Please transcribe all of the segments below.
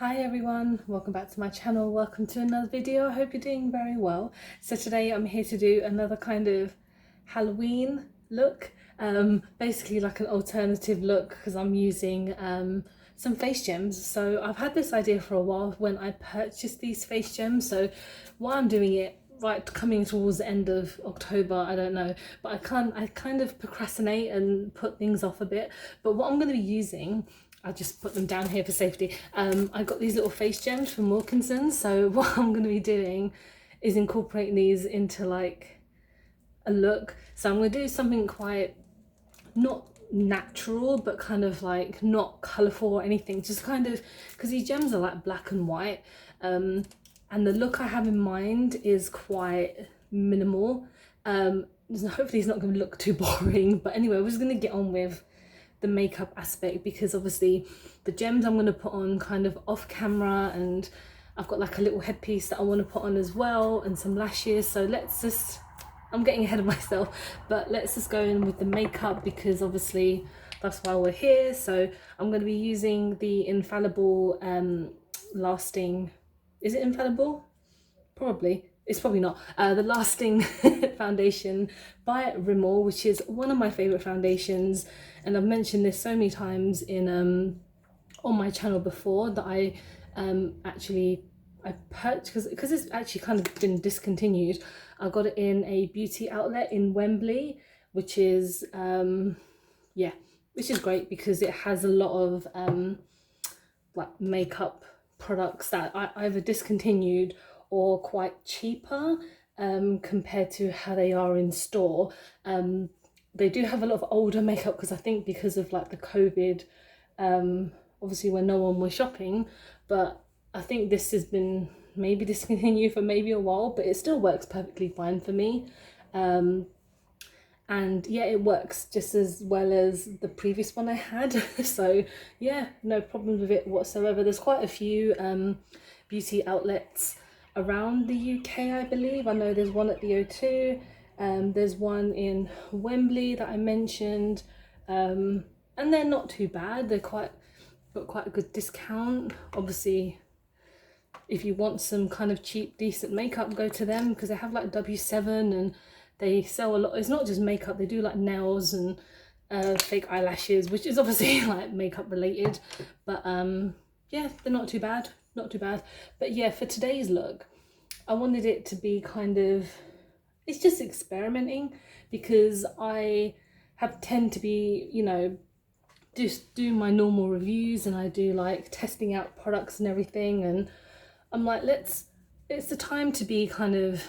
Hi everyone, welcome back to my channel. Welcome to another video. I hope you're doing very well. So today I'm here to do another kind of Halloween look, basically like an alternative look because I'm using some face gems. So I've had this idea for a while when I purchased these face gems. So why I'm doing it right coming towards the end of October, I don't know, but I kind of procrastinate and put things off a bit. But what I'm going to be using, I'll just put them down here for safety. I got these little face gems from Wilkinson's, so what I'm going to be doing is incorporating these into like a look. So I'm going to do something quite not natural, but kind of like not colourful or anything, just kind of, because these gems are like black and white, and the look I have in mind is quite minimal. Hopefully it's not going to look too boring, but anyway, we're just going to get on with the makeup aspect, because obviously the gems I'm going to put on kind of off camera, and I've got like a little headpiece that I want to put on as well, and some lashes. So I'm getting ahead of myself, but let's just go in with the makeup, because obviously that's why we're here. So I'm going to be using the Infallible lasting, is it Infallible? Probably. It's probably not. The Lasting foundation by Rimmel, which is one of my favourite foundations, and I've mentioned this so many times in on my channel before, that I purchased, because it's actually kind of been discontinued. I got it in a beauty outlet in Wembley, which is which is great because it has a lot of like makeup products that I either discontinued or quite cheaper compared to how they are in store. They do have a lot of older makeup, because I think because of like the COVID, obviously when no one was shopping, but I think this has been maybe discontinued for maybe a while, but it still works perfectly fine for me. And yeah, it works just as well as the previous one I had. So yeah, no problems with it whatsoever. There's quite a few beauty outlets around the UK, I believe. I know there's one at the O2, there's one in Wembley that I mentioned, and they're not too bad. They're got quite a good discount. Obviously, if you want some kind of cheap, decent makeup, go to them, because they have like W7 and they sell a lot. It's not just makeup, they do like nails and fake eyelashes, which is obviously like makeup related. But yeah, they're not too bad, not too bad. But yeah, for today's look, I wanted it to be kind of, it's just experimenting, because I tend to be, you know, just do my normal reviews, and I do like testing out products and everything, and I'm like, it's the time to be kind of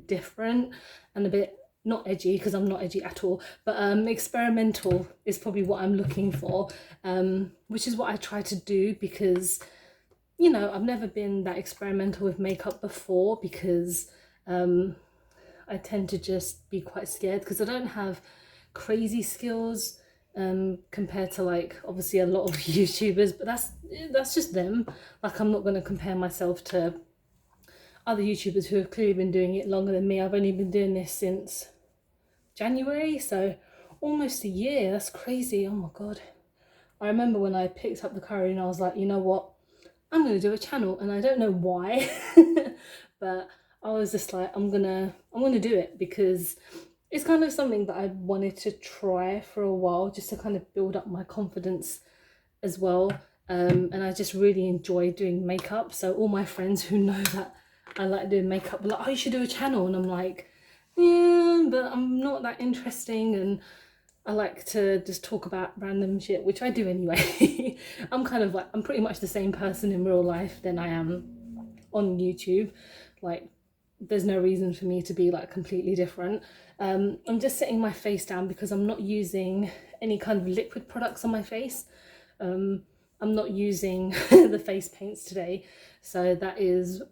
different and a bit, not edgy, because I'm not edgy at all, but experimental is probably what I'm looking for, which is what I try to do, because you know, I've never been that experimental with makeup before, because I tend to just be quite scared, because I don't have crazy skills compared to like obviously a lot of YouTubers, but that's just them. Like, I'm not going to compare myself to other YouTubers who have clearly been doing it longer than me. I've only been doing this since January, so almost a year. That's crazy. Oh my god. I remember when I picked up the courage and I was like, you know what, I'm going to do a channel, and I don't know why, but I was just like, I'm gonna do it, because it's kind of something that I wanted to try for a while, just to kind of build up my confidence as well. And I just really enjoy doing makeup. So all my friends who know that I like doing makeup were like, oh, you should do a channel. And I'm like, yeah, but I'm not that interesting, and I like to just talk about random shit, which I do anyway. I'm kind of like, I'm pretty much the same person in real life than I am on YouTube. Like, there's no reason for me to be like completely different. I'm just setting my face down because I'm not using any kind of liquid products on my face. I'm not using the face paints today, so that is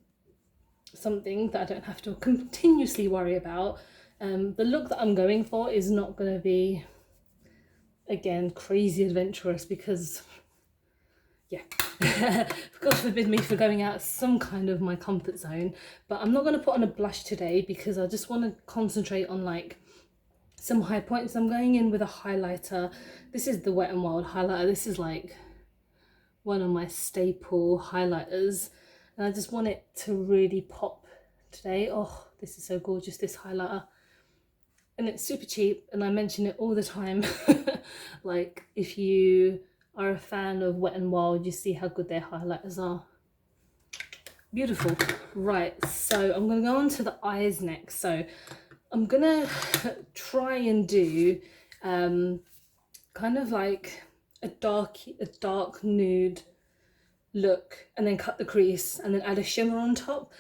something that I don't have to continuously worry about. The look that I'm going for is not going to be, again, crazy adventurous, because yeah, God forbid me for going out some kind of my comfort zone. But I'm not going to put on a blush today, because I just want to concentrate on like some high points. I'm going in with a highlighter. This is the Wet n Wild highlighter. This is like one of my staple highlighters, and I just want it to really pop today. Oh, this is so gorgeous, this highlighter. And it's super cheap, and I mention it all the time. Like, if you are a fan of Wet n Wild, you see how good their highlighters are. Beautiful. Right, so I'm gonna go on to the eyes next. So I'm gonna try and do kind of like a dark nude look, and then cut the crease and then add a shimmer on top.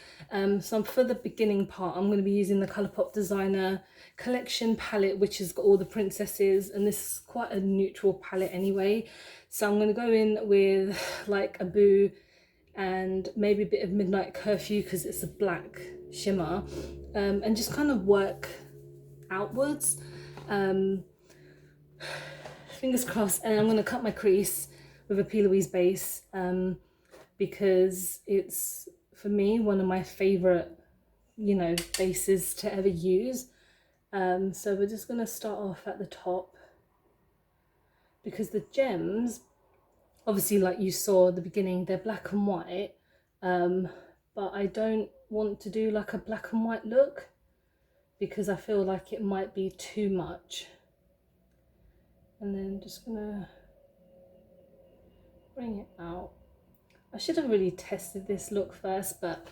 So for the beginning part, I'm going to be using the Colourpop Designer Collection palette, which has got all the princesses, and this is quite a neutral palette anyway. So I'm going to go in with like a Boo and maybe a bit of Midnight Curfew because it's a black shimmer, and just kind of work outwards. Fingers crossed. And I'm going to cut my crease with a P. Louise base, because it's, for me, one of my favourite, you know, bases to ever use. So we're just going to start off at the top, because the gems, obviously, like you saw at the beginning, they're black and white, but I don't want to do like a black and white look because I feel like it might be too much. And then just gonna bring it out. I should have really tested this look first, but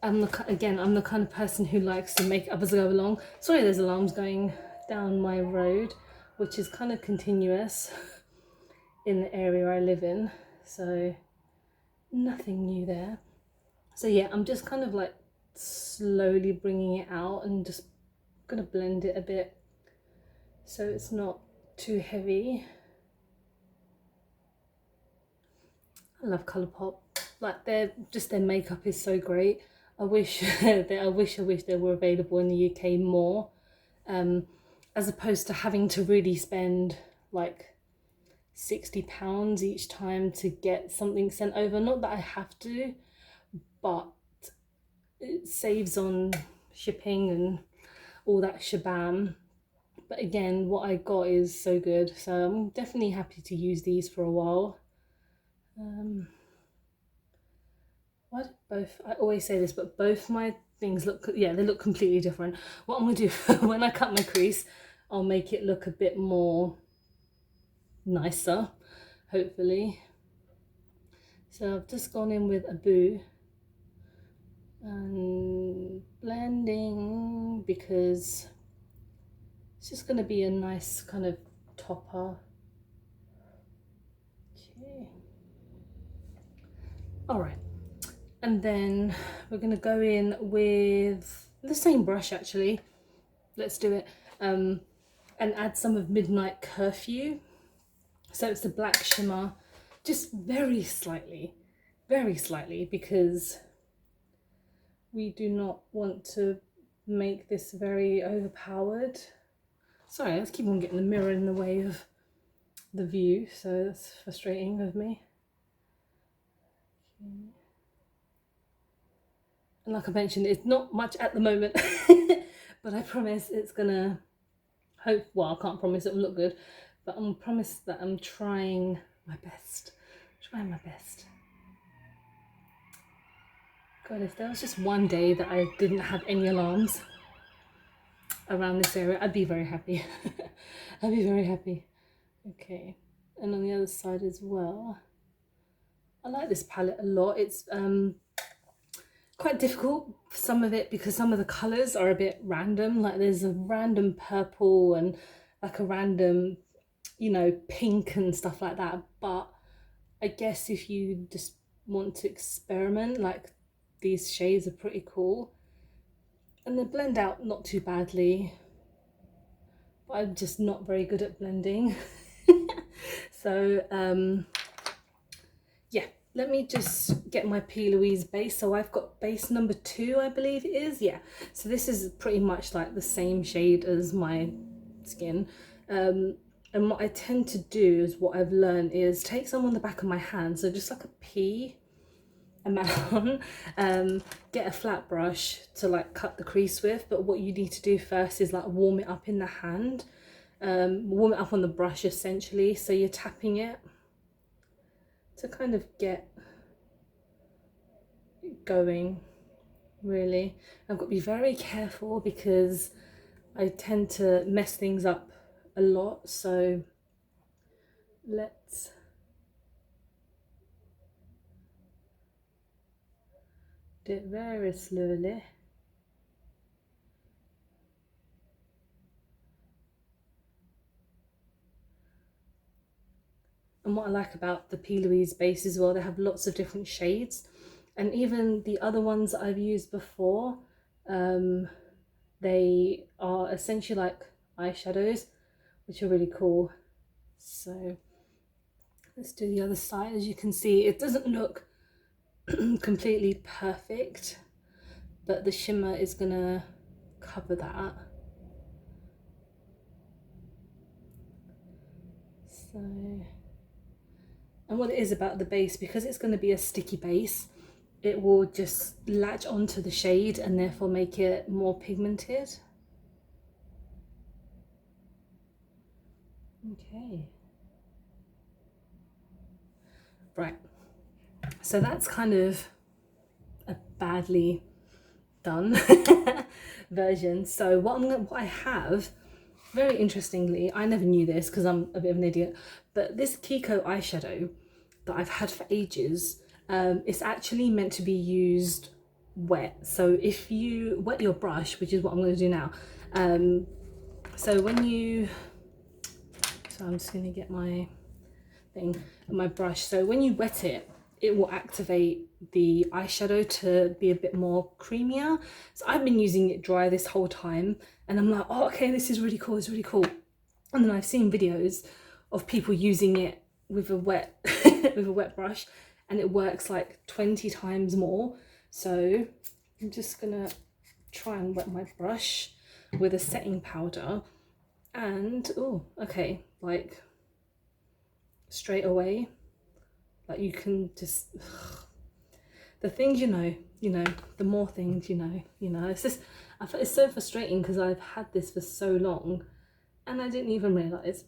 I'm the kind of person who likes to make up as I go along. Sorry, there's alarms going down my road, which is kind of continuous in the area I live in, so nothing new there. So yeah, I'm just kind of like slowly bringing it out and just gonna blend it a bit so it's not too heavy. I love Colourpop. Like, their makeup is so great. I wish I wish they were available in the UK more, as opposed to having to really spend like £60 each time to get something sent over. Not that I have to, but it saves on shipping and all that shabam. But again, what I got is so good, so I'm definitely happy to use these for a while. Why do both, I always say this, but both my things look, yeah, they look completely different. What I'm going to do when I cut my crease, I'll make it look a bit more nicer, hopefully. So I've just gone in with a Boo and blending, because it's just going to be a nice kind of topper. Okay. All right. And then we're going to go in with the same brush, actually. Let's do it. And add some of Midnight Curfew. So it's the black shimmer, just very slightly, because we do not want to make this very overpowered. Sorry, I just keep on getting the mirror in the way of the view, so that's frustrating of me. Okay. And like I mentioned, it's not much at the moment, but I promise it's gonna, well, I can't promise it will look good, but I promise that I'm trying my best. God, if there was just one day that I didn't have any alarms around this area, I'd be very happy. I'd be very happy. Okay, and on the other side as well. I like this palette a lot. It's quite difficult, some of it, because some of the colours are a bit random. Like, there's a random purple and like a random, you know, pink and stuff like that. But I guess if you just want to experiment, like, these shades are pretty cool. And they blend out not too badly. But I'm just not very good at blending. So, yeah. Let me just get my P. Louise base. So I've got base number 2, I believe it is. Yeah. So this is pretty much like the same shade as my skin. And what I tend to do is, what I've learned is take some on the back of my hand. So just like a pea amount. Get a flat brush to like cut the crease with. But what you need to do first is like warm it up in the hand. Warm it up on the brush essentially. So you're tapping it to kind of get going, really. I've got to be very careful because I tend to mess things up a lot, so let's do it very slowly. And what I like about the P. Louise base as well, they have lots of different shades, and even the other ones I've used before, they are essentially like eyeshadows, which are really cool. So let's do the other side. As you can see, it doesn't look completely perfect, but the shimmer is gonna cover that. So, and what it is about the base, because it's going to be a sticky base, it will just latch onto the shade and therefore make it more pigmented. Okay. Right. So that's kind of a badly done version. So what I have, very interestingly, I never knew this because I'm a bit of an idiot, but this Kiko eyeshadow that I've had for ages, it's actually meant to be used wet. So if you wet your brush, which is what I'm going to do now, so when you, so I'm just going to get my thing, my brush. So when you wet it, it will activate the eyeshadow to be a bit more creamier. So I've been using it dry this whole time, and I'm like, oh, okay, this is really cool, it's really cool. And then I've seen videos of people using it with a wet with a wet brush, and it works like 20 times more. So I'm just gonna try and wet my brush with a setting powder, and oh, okay, like straight away, like you can just, the things you know, the more things you know, it's just, it's so frustrating because I've had this for so long and I didn't even realize.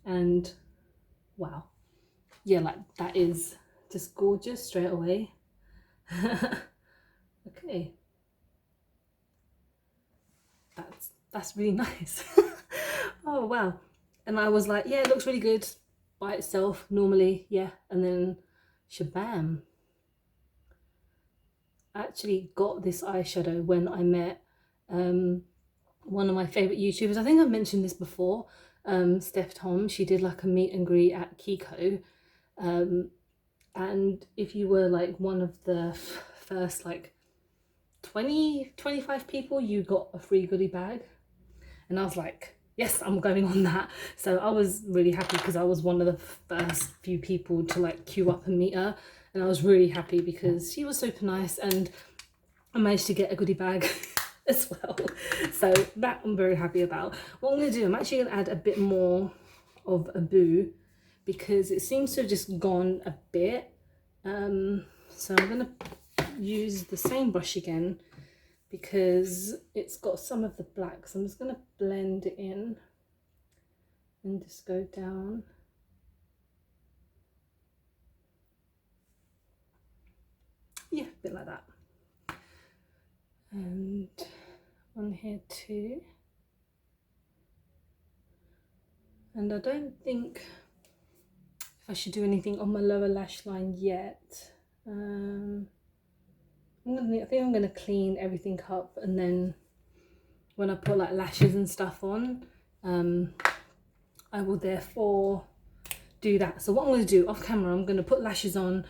And wow, yeah, like that is just gorgeous straight away. Okay, that's really nice. Oh wow. And I was like, yeah, it looks really good by itself normally, yeah, and then shabam. I actually got this eyeshadow when I met one of my favorite YouTubers. I think I've mentioned this before, Steph Tom. She did like a meet and greet at Kiko, and if you were like one of the first like 25 people, you got a free goodie bag. And I was like, yes, I'm going on that. So I was really happy because I was one of the first few people to like queue up and meet her, and I was really happy because she was super nice, and I managed to get a goodie bag as well. So that I'm very happy about. What I'm going to do, I'm actually going to add a bit more of a boo because it seems to have just gone a bit. So I'm going to use the same brush again because it's got some of the black. So I'm just going to blend it in and just go down. Yeah, a bit like that. And on here too. And I don't think if I should do anything on my lower lash line yet. I think I'm going to clean everything up, and then when I put like lashes and stuff on, I will therefore do that. So what I'm going to do off camera, I'm going to put lashes on,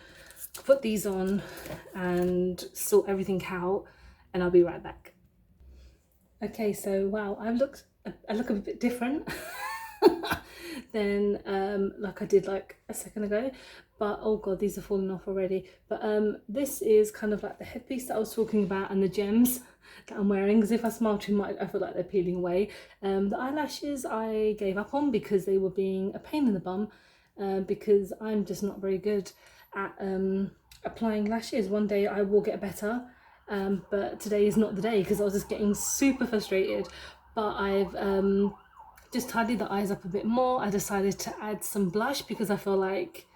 put these on and sort everything out, and I'll be right back. Okay, so wow, I look a bit different than like I did like a second ago, but oh god, these are falling off already. But this is kind of like the headpiece that I was talking about and the gems that I'm wearing, because if I smile too much I feel like they're peeling away. The eyelashes I gave up on because they were being a pain in the bum, because I'm just not very good at applying lashes. One day I will get better, but today is not the day because I was just getting super frustrated. But I've just tidied the eyes up a bit more. I decided to add some blush because I feel like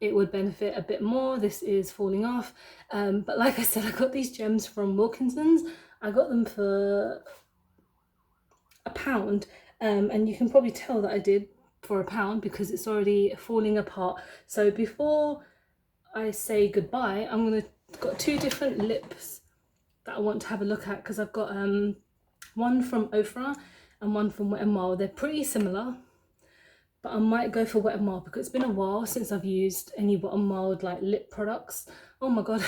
it would benefit a bit more. This is falling off. But like I said, I got these gems from Wilkinson's. I got them for £1, and you can probably tell that I did for £1 because it's already falling apart. So before I say goodbye, got 2 different lips that I want to have a look at, because I've got one from Ofra and one from Wet n Wild. They're pretty similar, but I might go for Wet n Wild because it's been a while since I've used any Wet n Wild like lip products. Oh my god,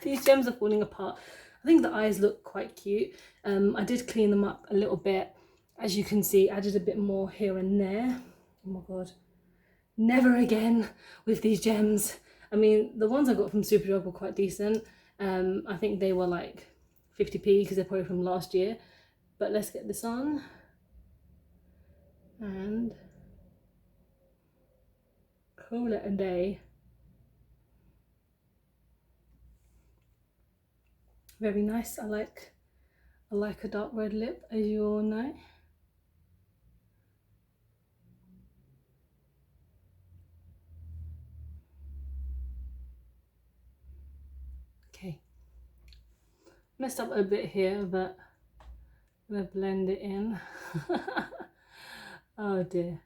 these gems are falling apart. I think the eyes look quite cute. I did clean them up a little bit. As you can see, added a bit more here and there. Oh my god, never again with these gems. I mean, the ones I got from Superdrug were quite decent. I think they were like 50p because they're probably from last year. But let's get this on. And call it a day. Very nice. I like a dark red lip, as you all know. Okay, messed up a bit here, but I'm gonna blend it in. Oh dear.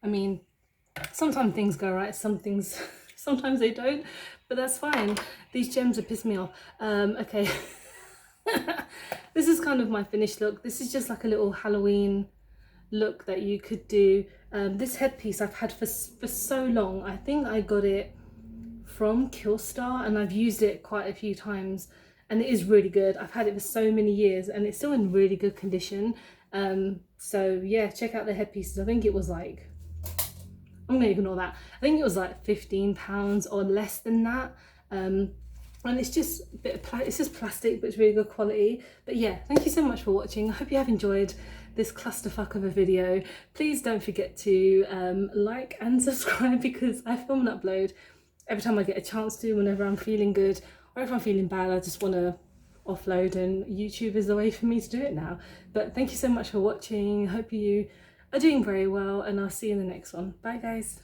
I mean, sometimes things go right, sometimes they don't, but that's fine. These gems are pissing me off. Okay. This is kind of my finished look. This is just like a little Halloween look that you could do. This headpiece I've had for so long. I think I got it from Killstar and I've used it quite a few times, and it is really good. I've had it for so many years and it's still in really good condition. So yeah, check out the headpieces. I think it was like, I'm gonna ignore that. I think it was like £15 or less than that. And it's just a bit of it's just plastic, but it's really good quality. But yeah, thank you so much for watching. I hope you have enjoyed this clusterfuck of a video. Please don't forget to like and subscribe, because I film and upload every time I get a chance to, whenever I'm feeling good or if I'm feeling bad. I just want to offload, and YouTube is the way for me to do it now. But thank you so much for watching. Hope you are doing very well, and I'll see you in the next one. Bye guys.